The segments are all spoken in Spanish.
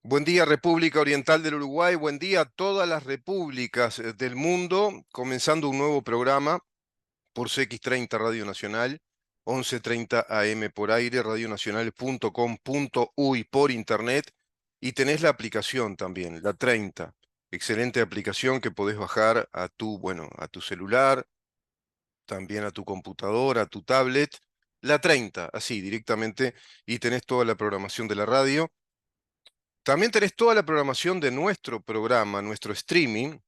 Buen día, República Oriental del Uruguay. Buen día a todas las repúblicas del mundo. Comenzando un nuevo programa por CX30 Radio Nacional, 11:30 AM por aire, radionacional.com.uy por internet. Y tenés la aplicación también, la 30. Excelente aplicación que podés bajar a a tu celular, también a tu computadora, a tu tablet. La 30, así directamente, y tenés toda la programación de la radio. También tenés toda la programación de nuestro programa, nuestro streaming,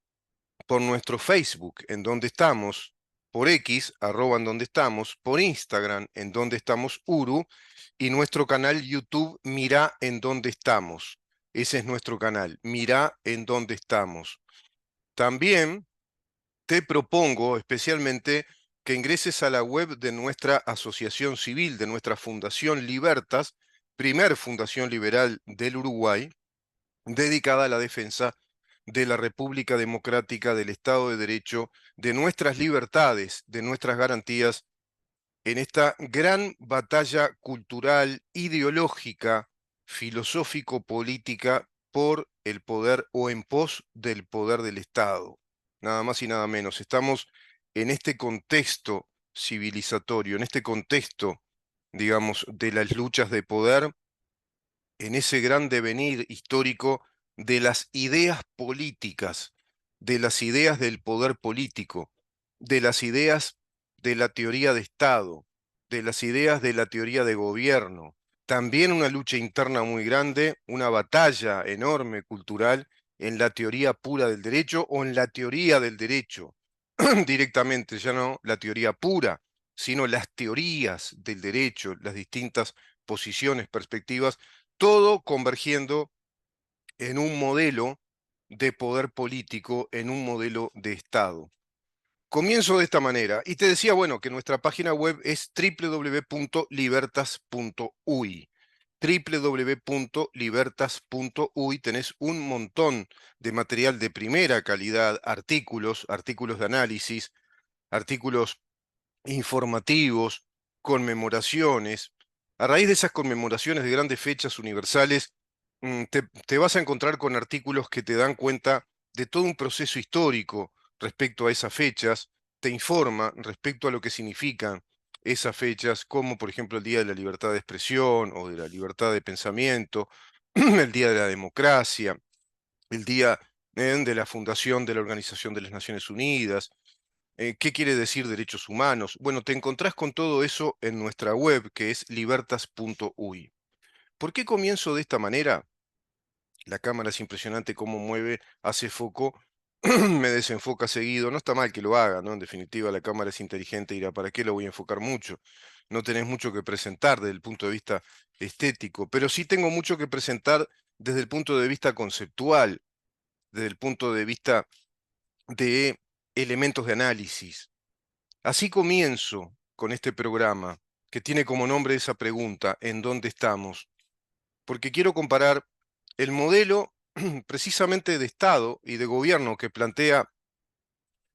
por nuestro Facebook, en donde estamos, por X, arroba en donde estamos, por Instagram, en donde estamos Uru, y nuestro canal YouTube, Mirá en donde estamos. Ese es nuestro canal, Mirá en donde estamos. También te propongo especialmente que ingreses a la web de nuestra asociación civil, de nuestra Fundación Libertas, primer fundación liberal del Uruguay, dedicada a la defensa de la República Democrática, del Estado de Derecho, de nuestras libertades, de nuestras garantías, en esta gran batalla cultural, ideológica, filosófico-política por el poder o en pos del poder del Estado. Nada más y nada menos. Estamos en este contexto civilizatorio, en este contexto, digamos, de las luchas de poder, en ese gran devenir histórico de las ideas políticas, de las ideas del poder político, de las ideas de la teoría de Estado, de las ideas de la teoría de gobierno. También una lucha interna muy grande, una batalla enorme cultural en la teoría pura del derecho o en la teoría del derecho, directamente, ya no la teoría pura, sino las teorías del derecho, las distintas posiciones, perspectivas, todo convergiendo en un modelo de poder político, en un modelo de Estado. Comienzo de esta manera, y te decía, bueno, que nuestra página web es www.libertas.uy. www.libertas.uy, tenés un montón de material de primera calidad, artículos de análisis, artículos informativos, conmemoraciones. A raíz de esas conmemoraciones de grandes fechas universales, te vas a encontrar con artículos que te dan cuenta de todo un proceso histórico respecto a esas fechas, te informa respecto a lo que significan esas fechas, como por ejemplo el Día de la Libertad de Expresión o de la Libertad de Pensamiento, el Día de la Democracia, el Día de la fundación de la Organización de las Naciones Unidas. ¿Qué quiere decir derechos humanos? Bueno, te encontrás con todo eso en nuestra web, que es libertas.uy. ¿Por qué comienzo de esta manera? La cámara es impresionante cómo mueve, hace foco, me desenfoca seguido. No está mal que lo haga, ¿no? En definitiva, la cámara es inteligente y dirá, ¿para qué lo voy a enfocar mucho? No tenés mucho que presentar desde el punto de vista estético, pero sí tengo mucho que presentar desde el punto de vista conceptual, desde el punto de vista de elementos de análisis. Así comienzo con este programa, que tiene como nombre esa pregunta, ¿en dónde estamos? Porque quiero comparar el modelo precisamente de Estado y de gobierno que plantea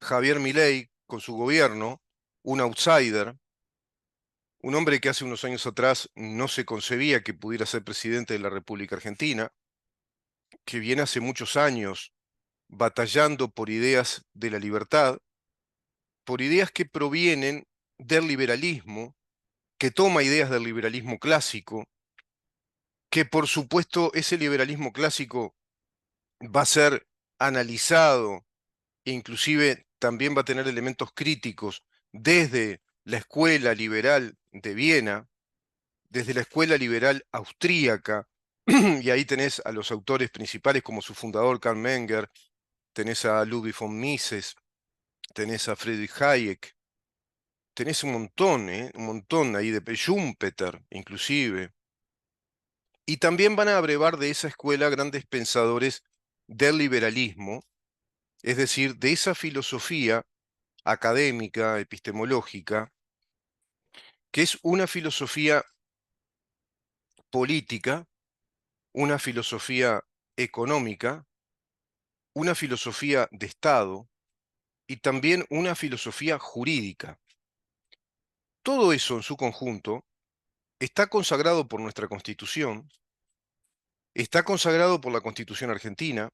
Javier Milei con su gobierno, un outsider, un hombre que hace unos años atrás no se concebía que pudiera ser presidente de la República Argentina, que viene hace muchos años batallando por ideas de la libertad, por ideas que provienen del liberalismo, que toma ideas del liberalismo clásico, que por supuesto ese liberalismo clásico va a ser analizado e inclusive también va a tener elementos críticos desde la escuela liberal de Viena, desde la escuela liberal austríaca, y ahí tenés a los autores principales como su fundador Karl Menger, tenés a Ludwig von Mises, tenés a Friedrich Hayek, tenés un montón, un montón ahí de Schumpeter, inclusive. Y también van a abrevar de esa escuela grandes pensadores del liberalismo, es decir, de esa filosofía académica, epistemológica, que es una filosofía política, una filosofía económica, una filosofía de Estado y también una filosofía jurídica. Todo eso en su conjunto está consagrado por nuestra Constitución Está consagrado por la Constitución argentina.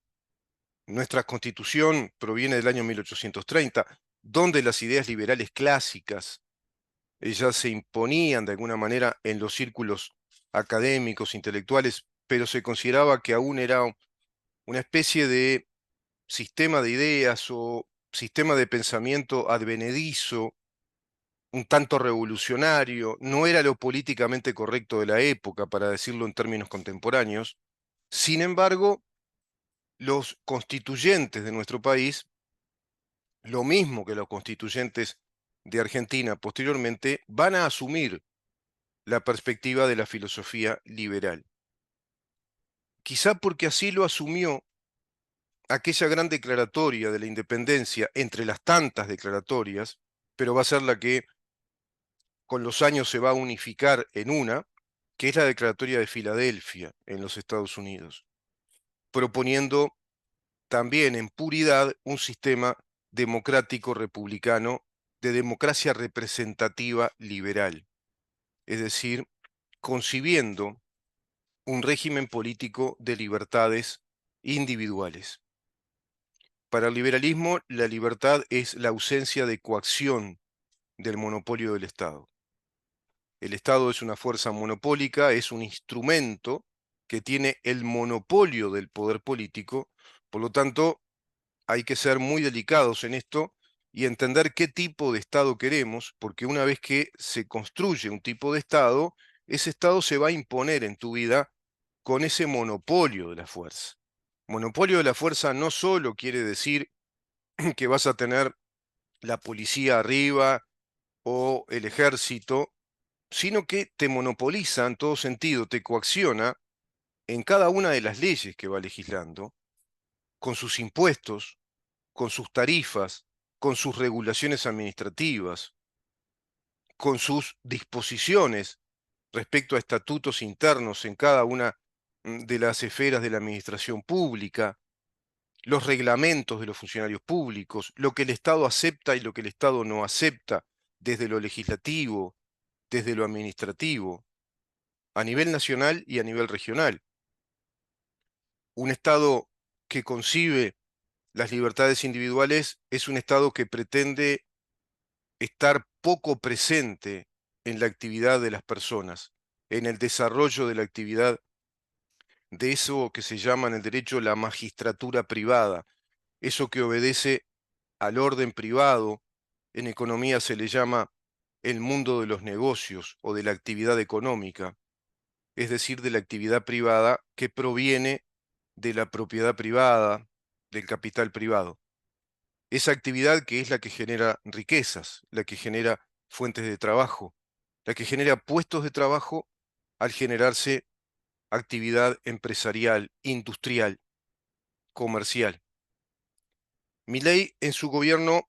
Nuestra Constitución proviene del año 1830, donde las ideas liberales clásicas ya se imponían de alguna manera en los círculos académicos, intelectuales, pero se consideraba que aún era una especie de sistema de ideas o sistema de pensamiento advenedizo, un tanto revolucionario, no era lo políticamente correcto de la época, para decirlo en términos contemporáneos. Sin embargo, los constituyentes de nuestro país, lo mismo que los constituyentes de Argentina posteriormente, van a asumir la perspectiva de la filosofía liberal. Quizá porque así lo asumió aquella gran declaratoria de la independencia, entre las tantas declaratorias, pero va a ser la que con los años se va a unificar en una, que es la Declaratoria de Filadelfia en los Estados Unidos, proponiendo también en puridad un sistema democrático republicano de democracia representativa liberal, es decir, concibiendo un régimen político de libertades individuales. Para el liberalismo, la libertad es la ausencia de coacción del monopolio del Estado. El Estado es una fuerza monopólica, es un instrumento que tiene el monopolio del poder político, por lo tanto, hay que ser muy delicados en esto y entender qué tipo de Estado queremos, porque una vez que se construye un tipo de Estado, ese Estado se va a imponer en tu vida con ese monopolio de la fuerza. Monopolio de la fuerza no solo quiere decir que vas a tener la policía arriba o el ejército, sino que te monopoliza en todo sentido, te coacciona en cada una de las leyes que va legislando, con sus impuestos, con sus tarifas, con sus regulaciones administrativas, con sus disposiciones respecto a estatutos internos en cada una de las esferas de la administración pública, los reglamentos de los funcionarios públicos, lo que el Estado acepta y lo que el Estado no acepta desde lo legislativo, desde lo administrativo, a nivel nacional y a nivel regional. Un Estado que concibe las libertades individuales es un Estado que pretende estar poco presente en la actividad de las personas, en el desarrollo de la actividad de eso que se llama en el derecho la magistratura privada, eso que obedece al orden privado. En economía se le llama el mundo de los negocios o de la actividad económica, es decir, de la actividad privada que proviene de la propiedad privada, del capital privado. Esa actividad que es la que genera riquezas, la que genera fuentes de trabajo, la que genera puestos de trabajo al generarse actividad empresarial, industrial, comercial. Milei en su gobierno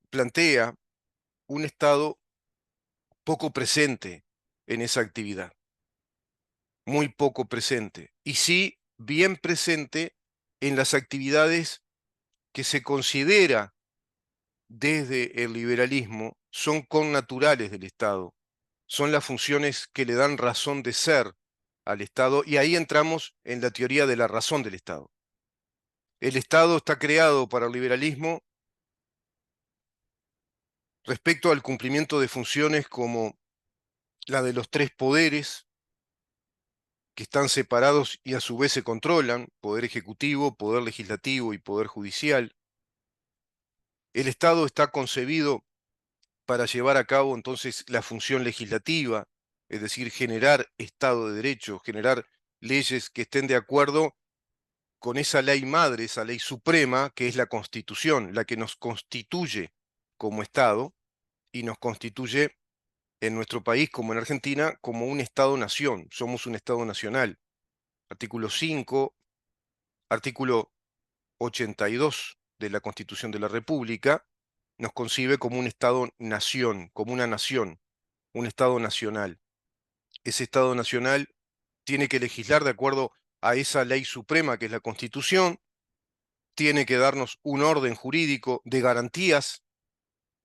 plantea un Estado poco presente en esa actividad, muy poco presente, y sí bien presente en las actividades que se considera desde el liberalismo son connaturales del Estado, son las funciones que le dan razón de ser al Estado, y ahí entramos en la teoría de la razón del Estado. El Estado está creado para el liberalismo respecto al cumplimiento de funciones como la de los tres poderes, que están separados y a su vez se controlan: poder ejecutivo, poder legislativo y poder judicial. El Estado está concebido para llevar a cabo entonces la función legislativa, es decir, generar Estado de Derecho, generar leyes que estén de acuerdo con esa ley madre, esa ley suprema, que es la Constitución, la que nos constituye como Estado y nos constituye en nuestro país, como en Argentina, como un Estado-nación. Somos un Estado nacional. Artículo 5, artículo 82 de la Constitución de la República nos concibe como un Estado-nación, como una nación, un Estado nacional. Ese Estado nacional tiene que legislar de acuerdo a esa ley suprema que es la Constitución, tiene que darnos un orden jurídico de garantías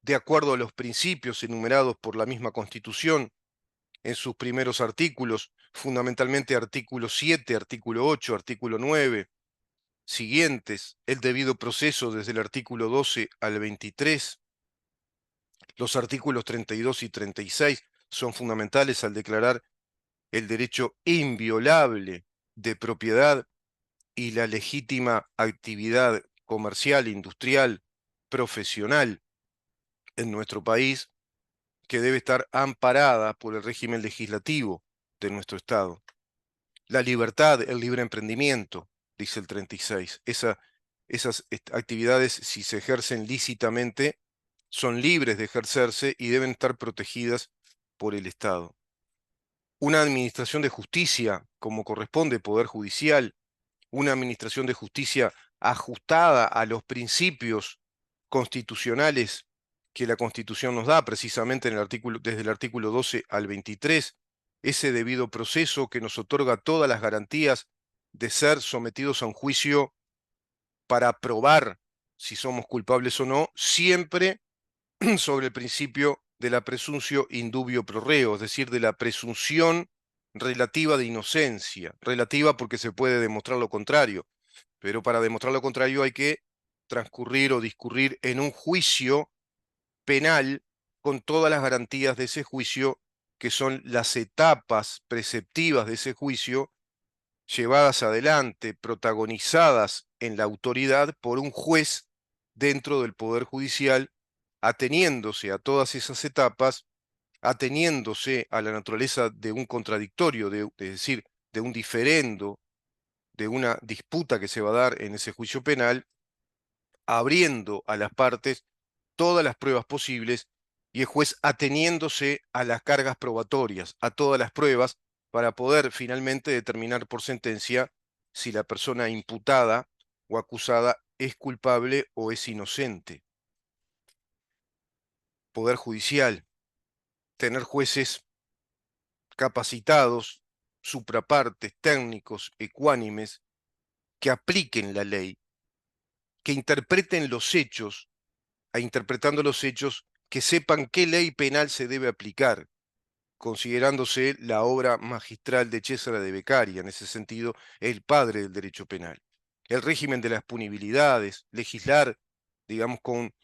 de acuerdo a los principios enumerados por la misma Constitución, en sus primeros artículos, fundamentalmente artículo 7, artículo 8, artículo 9, siguientes, el debido proceso desde el artículo 12 al 23, los artículos 32 y 36 son fundamentales al declarar el derecho inviolable de propiedad y la legítima actividad comercial, industrial, profesional en nuestro país, que debe estar amparada por el régimen legislativo de nuestro Estado. La libertad, el libre emprendimiento, dice el 36. Esas actividades, si se ejercen lícitamente, son libres de ejercerse y deben estar protegidas por el Estado. Una administración de justicia, como corresponde Poder Judicial, una administración de justicia ajustada a los principios constitucionales que la Constitución nos da, precisamente en el artículo, desde el artículo 12 al 23, ese debido proceso que nos otorga todas las garantías de ser sometidos a un juicio para probar si somos culpables o no, siempre sobre el principio de la presuntio indubio pro reo, es decir, de la presunción relativa de inocencia, relativa porque se puede demostrar lo contrario, pero para demostrar lo contrario hay que transcurrir o discurrir en un juicio penal con todas las garantías de ese juicio, que son las etapas preceptivas de ese juicio, llevadas adelante, protagonizadas en la autoridad por un juez dentro del Poder Judicial, ateniéndose a todas esas etapas, ateniéndose a la naturaleza de un contradictorio, es decir, de un diferendo, de una disputa que se va a dar en ese juicio penal, abriendo a las partes todas las pruebas posibles y el juez ateniéndose a las cargas probatorias, a todas las pruebas, para poder finalmente determinar por sentencia si la persona imputada o acusada es culpable o es inocente. Poder judicial, tener jueces capacitados, suprapartes, técnicos, ecuánimes, que apliquen la ley, que interpreten los hechos, e interpretando los hechos, que sepan qué ley penal se debe aplicar, considerándose la obra magistral de César de Beccaria, en ese sentido, el padre del derecho penal. El régimen de las punibilidades, legislar, digamos, con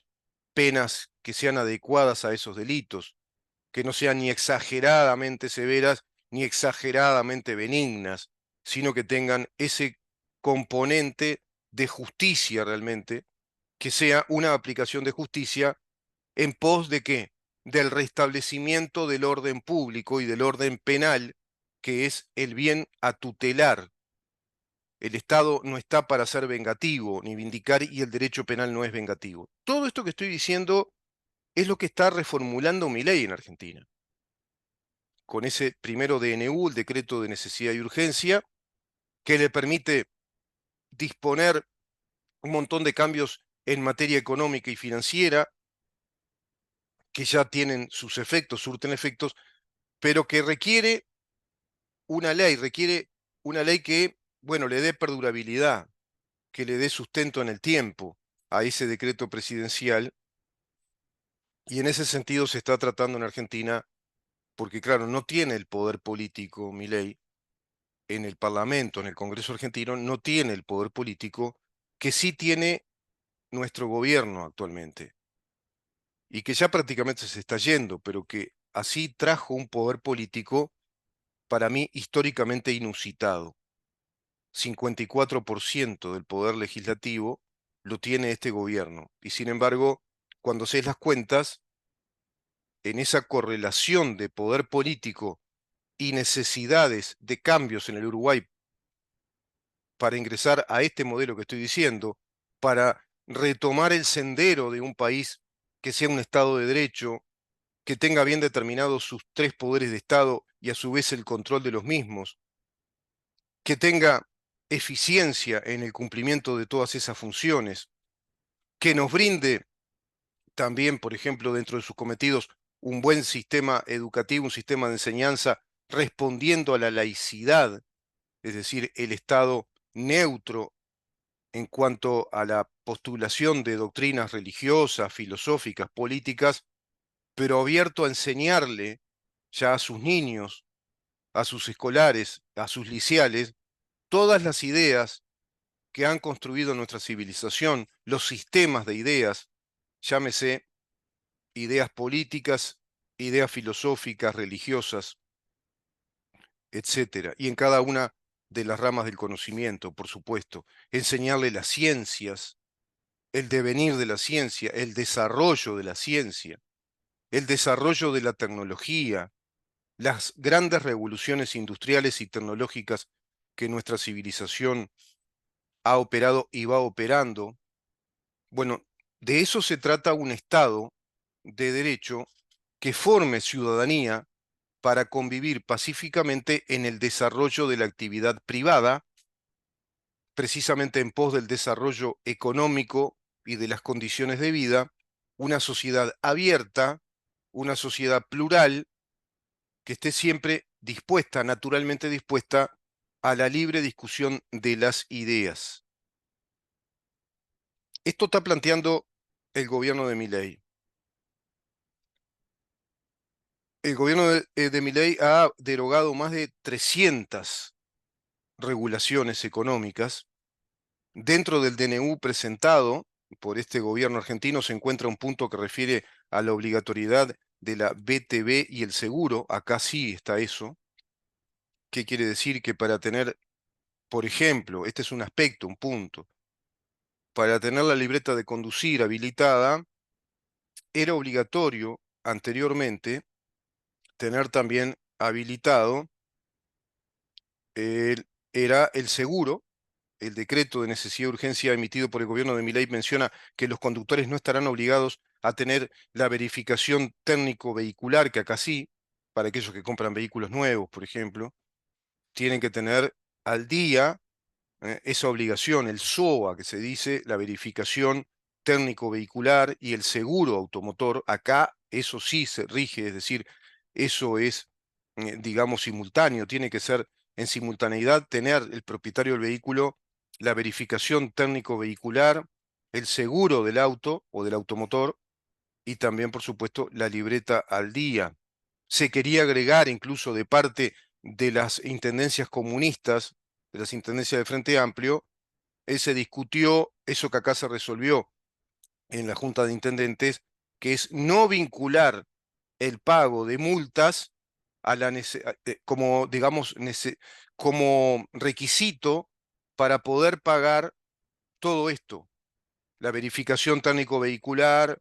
penas que sean adecuadas a esos delitos, que no sean ni exageradamente severas ni exageradamente benignas, sino que tengan ese componente de justicia realmente, que sea una aplicación de justicia en pos de qué? Del restablecimiento del orden público y del orden penal, que es el bien a tutelar. El Estado no está para ser vengativo ni vindicar, y el derecho penal no es vengativo. Todo esto que estoy diciendo es lo que está reformulando Milei en Argentina, con ese primero DNU, el decreto de necesidad y urgencia, que le permite disponer un montón de cambios en materia económica y financiera, que ya tienen sus efectos, surten efectos, pero que requiere una ley que, bueno, le dé perdurabilidad, que le dé sustento en el tiempo a ese decreto presidencial, y en ese sentido se está tratando en Argentina, porque claro, no tiene el poder político Milei en el Parlamento, en el Congreso argentino, no tiene el poder político que sí tiene nuestro gobierno actualmente, y que ya prácticamente se está yendo, pero que así trajo un poder político para mí históricamente inusitado. 54% del poder legislativo lo tiene este gobierno. Y sin embargo, cuando se las cuentas, en esa correlación de poder político y necesidades de cambios en el Uruguay para ingresar a este modelo que estoy diciendo, para retomar el sendero de un país que sea un Estado de derecho, que tenga bien determinados sus tres poderes de Estado y a su vez el control de los mismos, que tenga eficiencia en el cumplimiento de todas esas funciones, que nos brinde también, por ejemplo, dentro de sus cometidos, un buen sistema educativo, un sistema de enseñanza respondiendo a la laicidad, es decir, el Estado neutro en cuanto a la postulación de doctrinas religiosas, filosóficas, políticas, pero abierto a enseñarle ya a sus niños, a sus escolares, a sus liceales, todas las ideas que han construido nuestra civilización, los sistemas de ideas, llámese ideas políticas, ideas filosóficas, religiosas, etcétera. Y en cada una de las ramas del conocimiento, por supuesto, enseñarle las ciencias, el devenir de la ciencia, el desarrollo de la ciencia, el desarrollo de la tecnología, las grandes revoluciones industriales y tecnológicas que nuestra civilización ha operado y va operando. Bueno, de eso se trata un Estado de derecho que forme ciudadanía para convivir pacíficamente en el desarrollo de la actividad privada, precisamente en pos del desarrollo económico y de las condiciones de vida, una sociedad abierta, una sociedad plural, que esté siempre dispuesta, naturalmente dispuesta, a la libre discusión de las ideas. Esto está planteando el gobierno de Milei. El gobierno de Milei ha derogado más de 300 regulaciones económicas. Dentro del DNU presentado por este gobierno argentino se encuentra un punto que refiere a la obligatoriedad de la BTV y el seguro. Acá sí está eso. ¿Qué quiere decir? Que para tener, por ejemplo, este es un aspecto, un punto, para tener la libreta de conducir habilitada, era obligatorio anteriormente tener también habilitado, era el seguro. El decreto de necesidad y urgencia emitido por el gobierno de Milei menciona que los conductores no estarán obligados a tener la verificación técnico vehicular, que acá sí, para aquellos que compran vehículos nuevos, por ejemplo, tienen que tener al día esa obligación, el SOA, que se dice, la verificación técnico vehicular y el seguro automotor. Acá eso sí se rige, es decir, eso es, digamos, simultáneo, tiene que ser en simultaneidad tener el propietario del vehículo la verificación técnico vehicular, el seguro del auto o del automotor y también, por supuesto, la libreta al día. Se quería agregar incluso de parte de las intendencias comunistas, de las intendencias del Frente Amplio, se discutió eso que acá se resolvió en la Junta de Intendentes, que es no vincular el pago de multas a como, digamos, como requisito para poder pagar todo esto, la verificación técnico vehicular,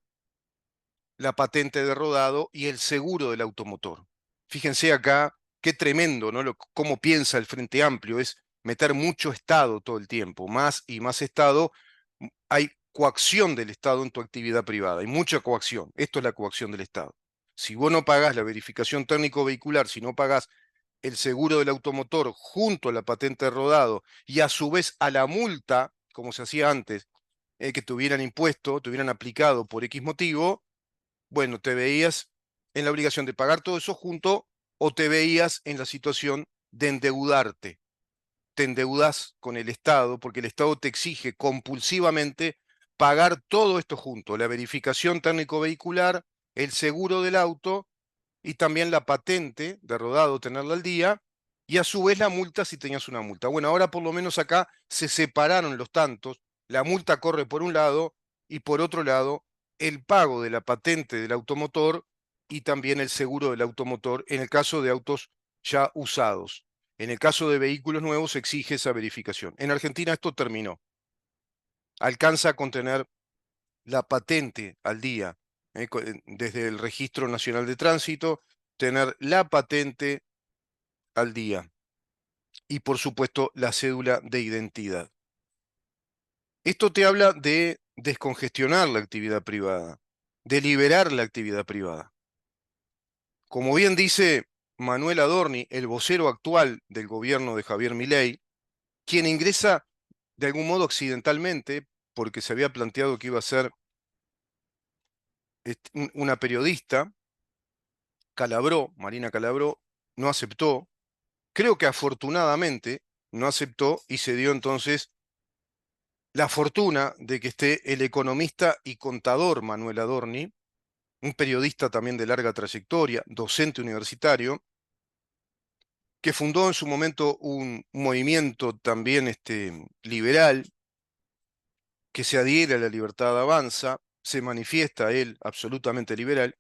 la patente de rodado y el seguro del automotor. Fíjense acá qué tremendo, ¿no? Cómo piensa el Frente Amplio, es meter mucho Estado todo el tiempo, más y más Estado. Hay coacción del Estado en tu actividad privada, hay mucha coacción. Esto es la coacción del Estado. Si vos no pagás la verificación técnico vehicular, si no pagás el seguro del automotor junto a la patente de rodado y a su vez a la multa, como se hacía antes, que te hubieran impuesto, te hubieran aplicado por X motivo, bueno, te veías en la obligación de pagar todo eso junto o te veías en la situación de endeudarte. Te endeudas con el Estado porque el Estado te exige compulsivamente pagar todo esto junto, la verificación técnico vehicular, el seguro del auto y también la patente de rodado, tenerla al día, y a su vez la multa si tenías una multa. Bueno, ahora por lo menos acá se separaron los tantos, la multa corre por un lado y por otro lado el pago de la patente del automotor y también el seguro del automotor en el caso de autos ya usados. En el caso de vehículos nuevos se exige esa verificación. En Argentina esto terminó. Alcanza con tener la patente al día, desde el Registro Nacional de Tránsito, tener la patente al día y por supuesto la cédula de identidad. Esto te habla de descongestionar la actividad privada, de liberar la actividad privada. Como bien dice Manuel Adorni, el vocero actual del gobierno de Javier Milei, quien ingresa de algún modo accidentalmente, porque se había planteado que iba a ser una periodista, Calabró, Marina Calabró, no aceptó. Creo que afortunadamente no aceptó y se dio entonces la fortuna de que esté el economista y contador Manuel Adorni, un periodista también de larga trayectoria, docente universitario, que fundó en su momento un movimiento también liberal que se adhiere a la libertad avanza, se manifiesta él absolutamente liberal,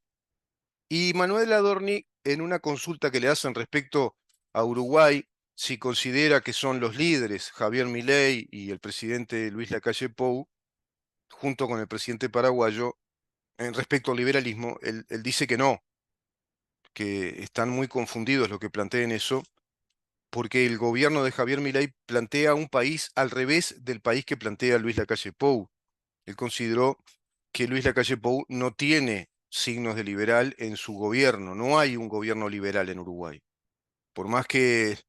y Manuel Adorni, en una consulta que le hacen respecto a Uruguay, si considera que son los líderes, Javier Milei y el presidente Luis Lacalle Pou, junto con el presidente paraguayo, en respecto al liberalismo, él dice que no, que están muy confundidos los que planteen eso, porque el gobierno de Javier Milei plantea un país al revés del país que plantea Luis Lacalle Pou. Él consideró que Luis Lacalle Pou no tiene signos de liberal en su gobierno, no hay un gobierno liberal en Uruguay. Por más que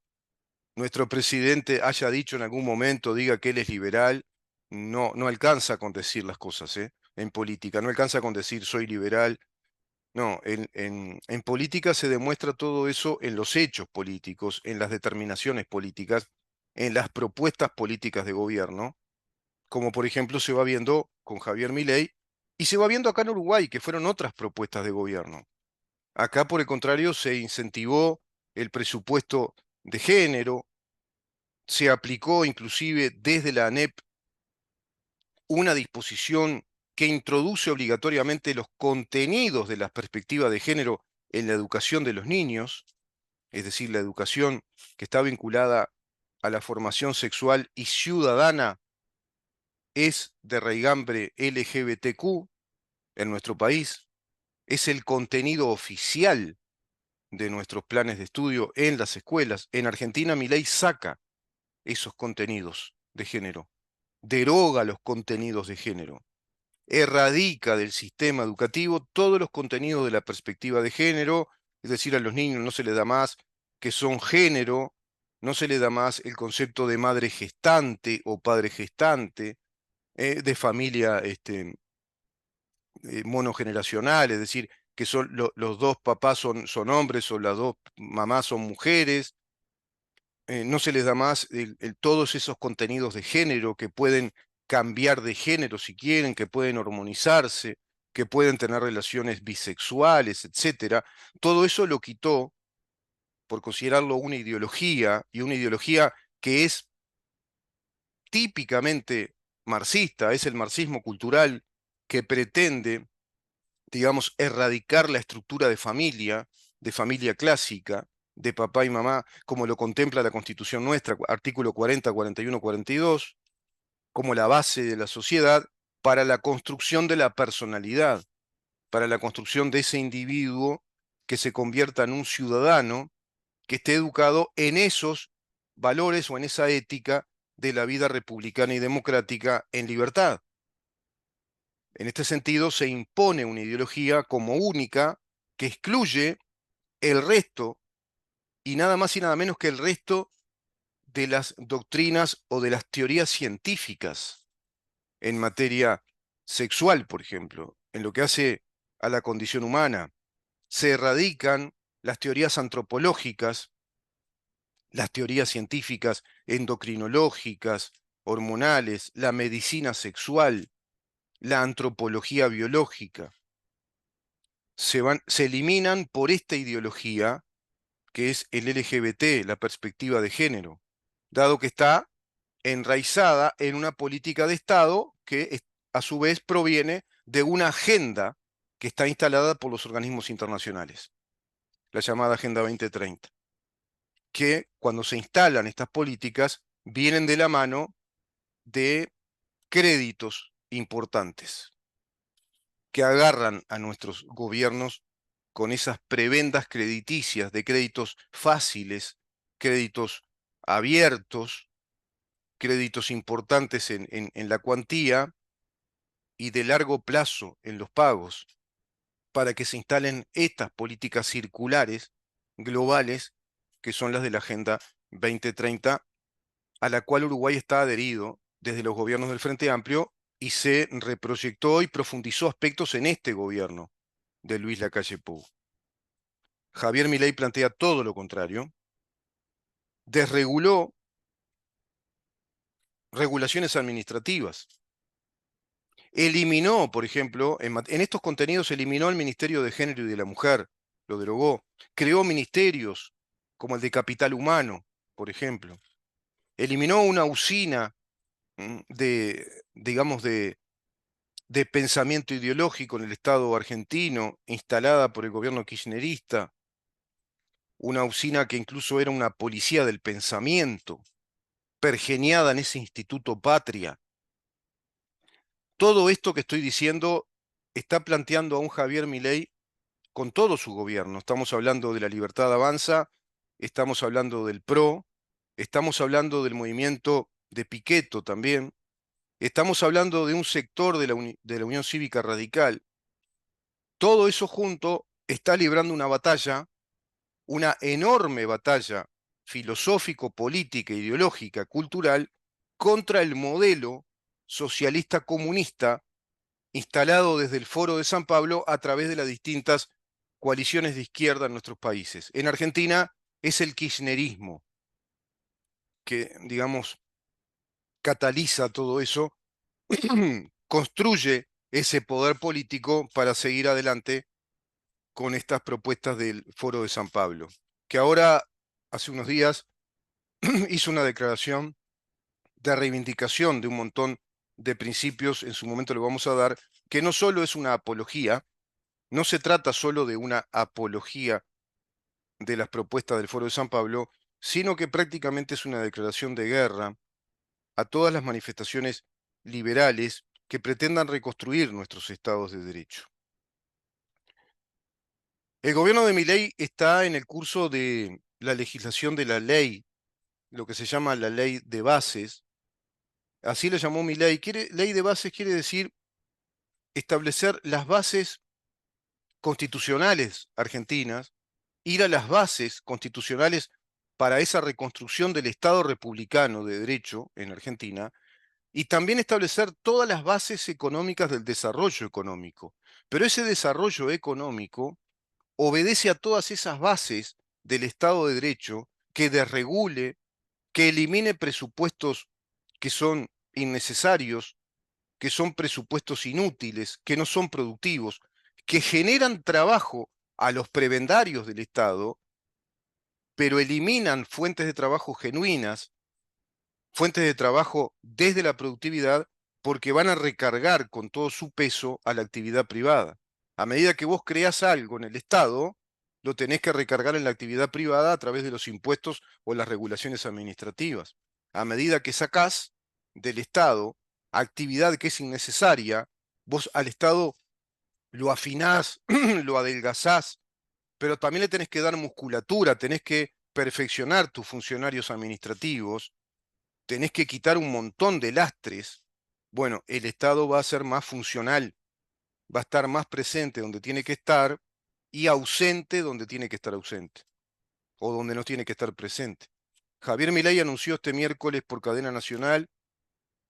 nuestro presidente haya dicho en algún momento, diga que él es liberal, no alcanza con decir las cosas, ¿eh? En política, no alcanza con decir soy liberal. No, en política se demuestra todo eso en los hechos políticos, en las determinaciones políticas, en las propuestas políticas de gobierno, como por ejemplo se va viendo con Javier Milei y se va viendo acá en Uruguay, que fueron otras propuestas de gobierno. Acá, por el contrario, se incentivó el presupuesto de género, se aplicó inclusive desde la ANEP una disposición que introduce obligatoriamente los contenidos de la perspectiva de género en la educación de los niños, es decir, la educación que está vinculada a la formación sexual y ciudadana es de raigambre LGBTQ en nuestro país, es el contenido oficial de nuestros planes de estudio en las escuelas. En Argentina, mi ley saca esos contenidos de género, deroga los contenidos de género, erradica del sistema educativo todos los contenidos de la perspectiva de género, es decir, a los niños no se les da más que son género, no se les da más el concepto de madre gestante o padre gestante, de familia monogeneracional, es decir, que son los dos papás son hombres o las dos mamás son mujeres, no se les da más todos esos contenidos de género que pueden cambiar de género si quieren, que pueden hormonizarse, que pueden tener relaciones bisexuales, etcétera. Todo eso lo quitó por considerarlo una ideología y una ideología que es típicamente marxista, es el marxismo cultural que pretende, digamos, erradicar la estructura de familia clásica, de papá y mamá, como lo contempla la Constitución nuestra, artículo 40, 41, 42, como la base de la sociedad para la construcción de la personalidad, para la construcción de ese individuo que se convierta en un ciudadano que esté educado en esos valores o en esa ética de la vida republicana y democrática en libertad. En este sentido, se impone una ideología como única que excluye el resto y nada más y nada menos que el resto de las doctrinas o de las teorías científicas en materia sexual, por ejemplo, en lo que hace a la condición humana. Se erradican las teorías antropológicas, las teorías científicas endocrinológicas, hormonales, la medicina sexual, la antropología biológica. Se eliminan por esta ideología que es el LGBT, la perspectiva de género, dado que está enraizada en una política de Estado que a su vez proviene de una agenda que está instalada por los organismos internacionales, la llamada Agenda 2030, que cuando se instalan estas políticas vienen de la mano de créditos importantes que agarran a nuestros gobiernos con esas prebendas crediticias de créditos fáciles, créditos abiertos, créditos importantes en la cuantía y de largo plazo en los pagos, para que se instalen estas políticas circulares globales que son las de la Agenda 2030, a la cual Uruguay está adherido desde los gobiernos del Frente Amplio y se reproyectó y profundizó aspectos en este gobierno de Luis Lacalle Pou. Javier Milei plantea todo lo contrario, desreguló regulaciones administrativas, Eliminó, por ejemplo, en estos contenidos eliminó el Ministerio de Género y de la Mujer, lo derogó. Creó ministerios como el de Capital Humano, por ejemplo. Eliminó una usina digamos, de pensamiento ideológico en el Estado argentino, instalada por el gobierno kirchnerista, una usina que incluso era una policía del pensamiento, pergeñada en ese Instituto Patria. Todo esto que estoy diciendo está planteando a un Javier Milei con todo su gobierno. Estamos hablando de La Libertad Avanza, estamos hablando del PRO, estamos hablando del movimiento de Piqueto también, estamos hablando de un sector de la Unión Cívica Radical. Todo eso junto está librando una batalla, una enorme batalla filosófico, política, ideológica, cultural, contra el modelo socialista comunista instalado desde el Foro de San Pablo a través de las distintas coaliciones de izquierda en nuestros países. En Argentina es el kirchnerismo que, digamos, cataliza todo eso, construye ese poder político para seguir adelante con estas propuestas del Foro de San Pablo, que ahora, hace unos días, hizo una declaración de reivindicación de un montón de principios, en su momento le vamos a dar, que no solo es una apología, no se trata solo de una apología de las propuestas del Foro de San Pablo, sino que prácticamente es una declaración de guerra a todas las manifestaciones liberales que pretendan reconstruir nuestros estados de derecho. El gobierno de Milei está en el curso de la legislación de la ley, lo que se llama la ley de bases. Así le llamó Milei. Ley de bases quiere decir establecer las bases constitucionales argentinas, ir a las bases constitucionales para esa reconstrucción del Estado republicano de derecho en Argentina, y también establecer todas las bases económicas del desarrollo económico. Pero ese desarrollo económico obedece a todas esas bases del Estado de Derecho, que desregule, que elimine presupuestos que son innecesarios, que son presupuestos inútiles, que no son productivos, que generan trabajo a los prebendarios del Estado, pero eliminan fuentes de trabajo genuinas, fuentes de trabajo desde la productividad, porque van a recargar con todo su peso a la actividad privada. A medida que vos creás algo en el Estado, lo tenés que recargar en la actividad privada a través de los impuestos o las regulaciones administrativas. A medida que sacás del Estado actividad que es innecesaria, vos al Estado lo afinás, lo adelgazás, pero también le tenés que dar musculatura, tenés que perfeccionar tus funcionarios administrativos, tenés que quitar un montón de lastres. Bueno, el Estado va a ser más funcional, va a estar más presente donde tiene que estar y ausente donde tiene que estar ausente, o donde no tiene que estar presente. Javier Milei anunció este miércoles por cadena nacional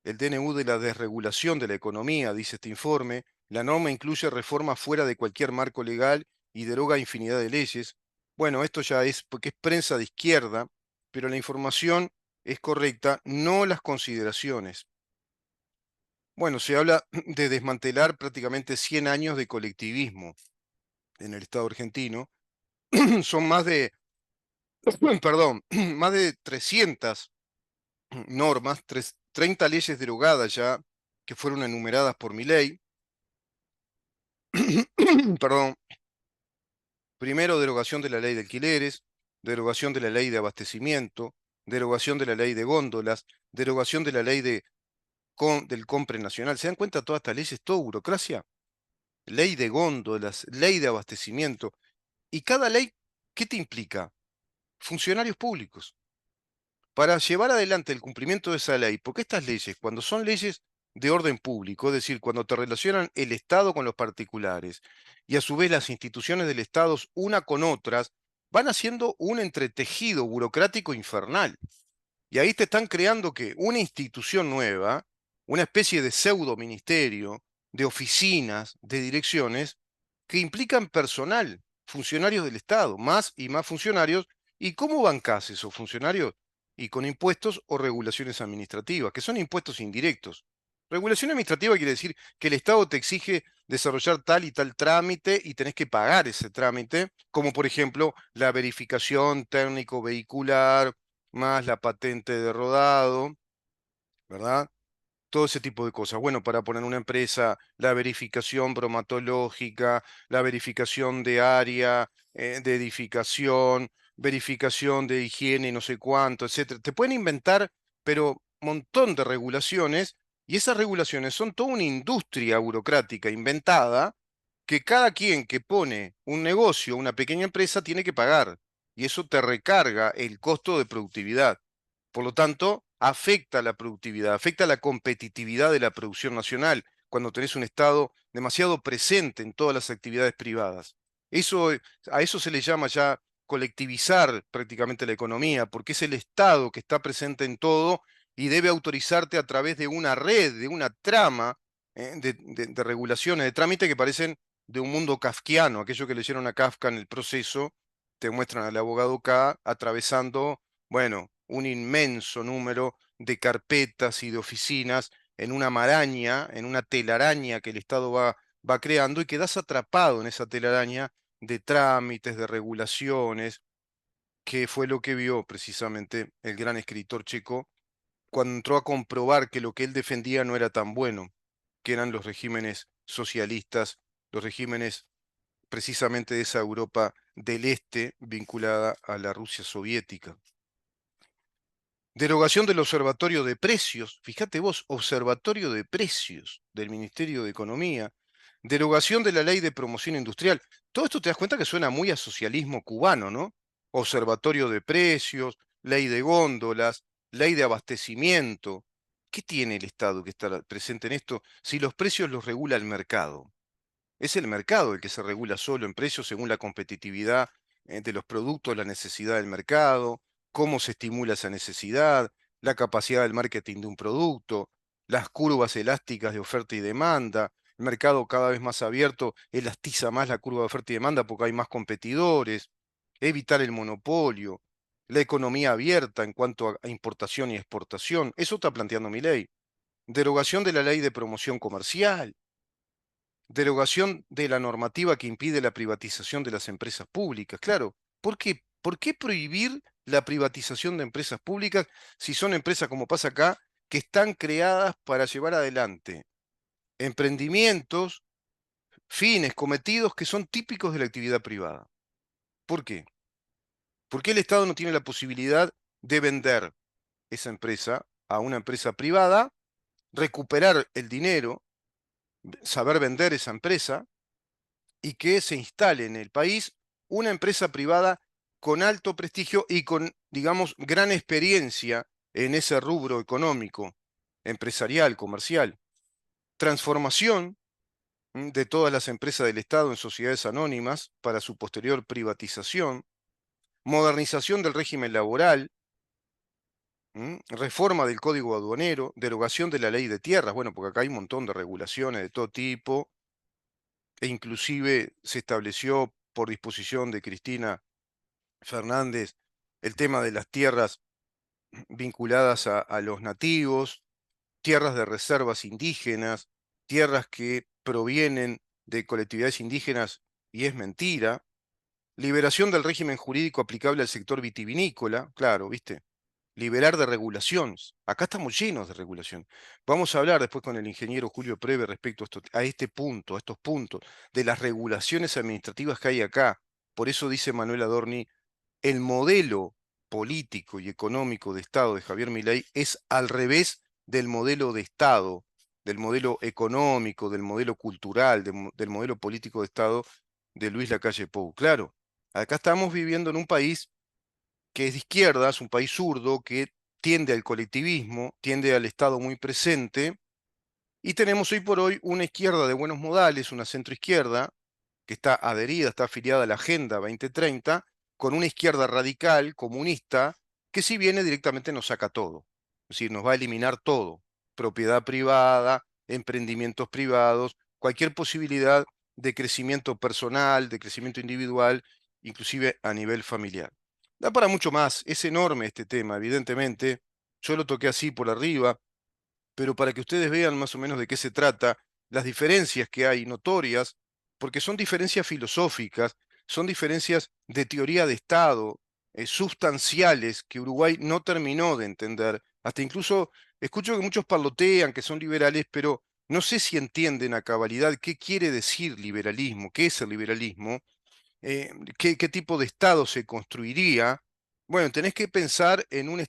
el DNU de la desregulación de la economía, dice este informe. La norma incluye reformas fuera de cualquier marco legal y deroga infinidad de leyes. Bueno, esto ya es porque es prensa de izquierda, pero la información es correcta, no las consideraciones. Bueno, se habla de desmantelar prácticamente 100 años de colectivismo en el Estado argentino. Son más de, perdón, más de 300 normas, 30 leyes derogadas ya que fueron enumeradas por mi ley. Perdón. Primero, derogación de la ley de alquileres, derogación de la ley de abastecimiento, derogación de la ley de góndolas, derogación de la ley del compre nacional. ¿Se dan cuenta todas estas leyes? Todo burocracia. Ley de góndolas, ley de abastecimiento. Y cada ley, ¿qué te implica? Funcionarios públicos. Para llevar adelante el cumplimiento de esa ley, porque estas leyes, cuando son leyes de orden público, es decir, cuando te relacionan el Estado con los particulares y a su vez las instituciones del Estado una con otras, van haciendo un entretejido burocrático infernal. Y ahí te están creando que una institución nueva, una especie de pseudo ministerio, de oficinas, de direcciones, que implican personal, funcionarios del Estado, más y más funcionarios. ¿Y cómo bancás esos funcionarios? Y con impuestos o regulaciones administrativas, que son impuestos indirectos. Regulación administrativa quiere decir que el Estado te exige desarrollar tal y tal trámite y tenés que pagar ese trámite, como por ejemplo la verificación técnico vehicular, más la patente de rodado, ¿verdad? Todo ese tipo de cosas. Bueno, para poner una empresa, la verificación bromatológica, la verificación de área, de edificación, verificación de higiene, no sé cuánto, etcétera. Te pueden inventar, pero montón de regulaciones, y esas regulaciones son toda una industria burocrática inventada que cada quien que pone un negocio, una pequeña empresa, tiene que pagar. Y eso te recarga el costo de productividad. Por lo tanto, afecta la productividad, afecta la competitividad de la producción nacional cuando tenés un Estado demasiado presente en todas las actividades privadas. Eso, a eso se le llama ya colectivizar prácticamente la economía, porque es el Estado que está presente en todo y debe autorizarte a través de una red, de una trama de regulaciones, de trámite que parecen de un mundo kafkiano, aquello que leyeron a Kafka en el proceso, te muestran al abogado K atravesando, bueno, un inmenso número de carpetas y de oficinas en una maraña, en una telaraña que el Estado va creando y quedas atrapado en esa telaraña de trámites, de regulaciones, que fue lo que vio precisamente el gran escritor checo cuando entró a comprobar que lo que él defendía no era tan bueno, que eran los regímenes socialistas, los regímenes precisamente de esa Europa del Este vinculada a la Rusia soviética. Derogación del Observatorio de Precios, fíjate vos, Observatorio de Precios del Ministerio de Economía, derogación de la Ley de Promoción Industrial. Todo esto te das cuenta que suena muy a socialismo cubano, ¿no? Observatorio de Precios, ley de góndolas, ley de abastecimiento. ¿Qué tiene el Estado que está presente en esto si los precios los regula el mercado? Es el mercado el que se regula solo en precios según la competitividad de los productos, la necesidad del mercado, cómo se estimula esa necesidad, la capacidad del marketing de un producto, las curvas elásticas de oferta y demanda. El mercado cada vez más abierto elastiza más la curva de oferta y demanda porque hay más competidores, evitar el monopolio, la economía abierta en cuanto a importación y exportación. Eso está planteando mi ley. Derogación de la ley de promoción comercial, derogación de la normativa que impide la privatización de las empresas públicas. Claro, ¿por qué prohibir la privatización de empresas públicas si son empresas, como pasa acá, que están creadas para llevar adelante emprendimientos, fines, cometidos que son típicos de la actividad privada? ¿Por qué? ¿Por qué el Estado no tiene la posibilidad de vender esa empresa a una empresa privada, recuperar el dinero, saber vender esa empresa y que se instale en el país una empresa privada con alto prestigio y con, digamos, gran experiencia en ese rubro económico, empresarial, comercial? Transformación de todas las empresas del Estado en sociedades anónimas para su posterior privatización, modernización del régimen laboral, reforma del código aduanero, derogación de la ley de tierras, bueno, porque acá hay un montón de regulaciones de todo tipo, e inclusive se estableció por disposición de Cristina Fernández el tema de las tierras vinculadas a los nativos, tierras de reservas indígenas, tierras que provienen de colectividades indígenas, y es mentira. Liberación del régimen jurídico aplicable al sector vitivinícola, claro, ¿viste? Liberar de regulaciones. Acá estamos llenos de regulación. Vamos a hablar después con el ingeniero Julio Preve respecto a este punto, a estos puntos, de las regulaciones administrativas que hay acá. Por eso dice Manuel Adorni, el modelo político y económico de Estado de Javier Milei es al revés del modelo de Estado, del modelo económico, del modelo cultural, del modelo político de Estado de Luis Lacalle Pou. Claro, acá estamos viviendo en un país que es de izquierda, es un país zurdo, que tiende al colectivismo, tiende al Estado muy presente, y tenemos hoy por hoy una izquierda de buenos modales, una centroizquierda, que está adherida, está afiliada a la Agenda 2030, con una izquierda radical, comunista, que si viene directamente nos saca todo. Es decir, nos va a eliminar todo. Propiedad privada, emprendimientos privados, cualquier posibilidad de crecimiento personal, de crecimiento individual, inclusive a nivel familiar. Da para mucho más, es enorme este tema, evidentemente. Yo lo toqué así por arriba, pero para que ustedes vean más o menos de qué se trata, las diferencias que hay notorias, porque son diferencias filosóficas, son diferencias de teoría de Estado, sustanciales, que Uruguay no terminó de entender. Hasta incluso escucho que muchos parlotean, que son liberales, pero no sé si entienden a cabalidad qué quiere decir liberalismo, qué es el liberalismo, qué tipo de Estado se construiría. Bueno, tenés que pensar en un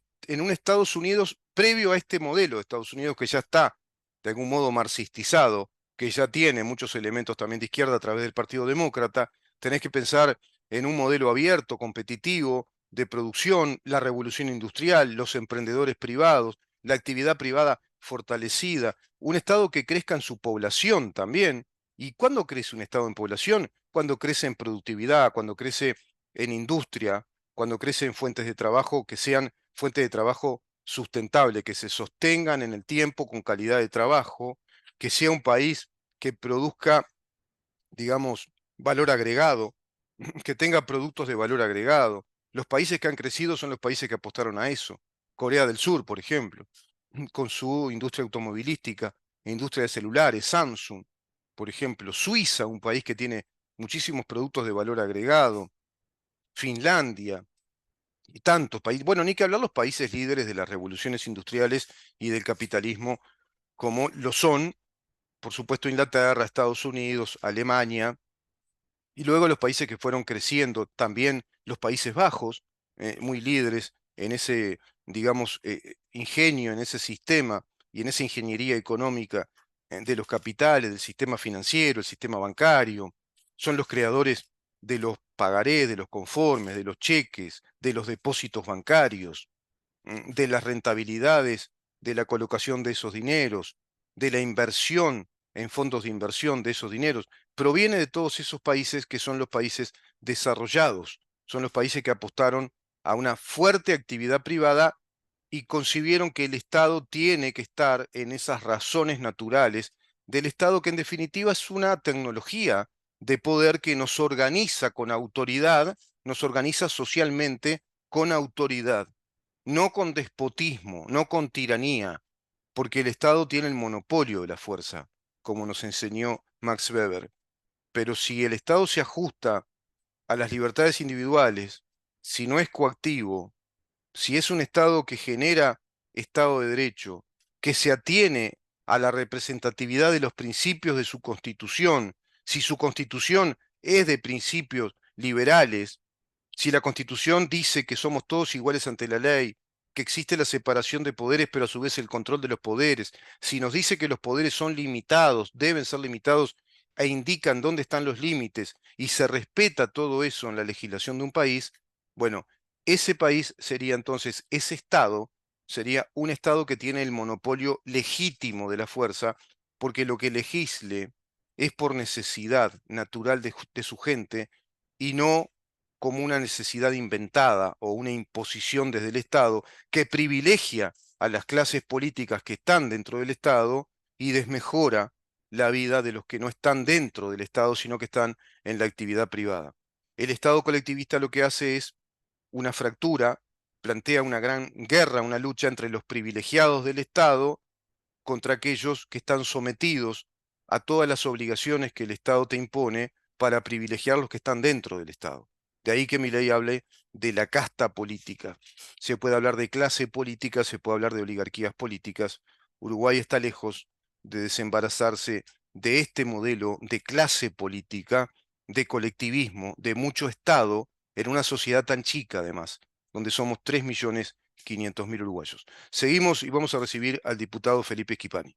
Estados Unidos previo a este modelo de Estados Unidos que ya está de algún modo marxistizado, que ya tiene muchos elementos también de izquierda a través del Partido Demócrata. Tenés que pensar en un modelo abierto, competitivo, de producción, la revolución industrial, los emprendedores privados, la actividad privada fortalecida, un Estado que crezca en su población también. ¿Y cuándo crece un Estado en población? Cuando crece en productividad, cuando crece en industria, cuando crece en fuentes de trabajo que sean fuentes de trabajo sustentables, que se sostengan en el tiempo con calidad de trabajo, que sea un país que produzca, digamos, valor agregado, que tenga productos de valor agregado. Los países que han crecido son los países que apostaron a eso. Corea del Sur, por ejemplo, con su industria automovilística e industria de celulares, Samsung, por ejemplo, Suiza, un país que tiene muchísimos productos de valor agregado, Finlandia y tantos países. Bueno, ni que hablar los países líderes de las revoluciones industriales y del capitalismo, como lo son, por supuesto, Inglaterra, Estados Unidos, Alemania, y luego los países que fueron creciendo, también los Países Bajos, muy líderes en ese, digamos, ingenio, en ese sistema y en esa ingeniería económica de los capitales, del sistema financiero, el sistema bancario. Son los creadores de los pagarés, de los conformes, de los cheques, de los depósitos bancarios, de las rentabilidades de la colocación de esos dineros, de la inversión en fondos de inversión de esos dineros, proviene de todos esos países que son los países desarrollados, son los países que apostaron a una fuerte actividad privada y concibieron que el Estado tiene que estar en esas razones naturales del Estado, que en definitiva es una tecnología de poder que nos organiza con autoridad, nos organiza socialmente con autoridad, no con despotismo, no con tiranía, porque el Estado tiene el monopolio de la fuerza, como nos enseñó Max Weber. Pero si el Estado se ajusta a las libertades individuales, si no es coactivo, si es un Estado que genera Estado de Derecho, que se atiene a la representatividad de los principios de su Constitución, si su Constitución es de principios liberales, si la Constitución dice que somos todos iguales ante la ley, que existe la separación de poderes, pero a su vez el control de los poderes, si nos dice que los poderes son limitados, deben ser limitados e indican dónde están los límites, y se respeta todo eso en la legislación de un país, bueno, ese país sería entonces, ese Estado sería un Estado que tiene el monopolio legítimo de la fuerza, porque lo que legisle es por necesidad natural de su gente y no como una necesidad inventada o una imposición desde el Estado que privilegia a las clases políticas que están dentro del Estado y desmejora la vida de los que no están dentro del Estado, sino que están en la actividad privada. El Estado colectivista lo que hace es una fractura, plantea una gran guerra, una lucha entre los privilegiados del Estado contra aquellos que están sometidos a todas las obligaciones que el Estado te impone para privilegiar los que están dentro del Estado. De ahí que mi ley hable de la casta política. Se puede hablar de clase política, se puede hablar de oligarquías políticas. Uruguay está lejos de desembarazarse de este modelo de clase política, de colectivismo, de mucho Estado, en una sociedad tan chica además, donde somos 3.500.000 uruguayos. Seguimos y vamos a recibir al diputado Felipe Schipani.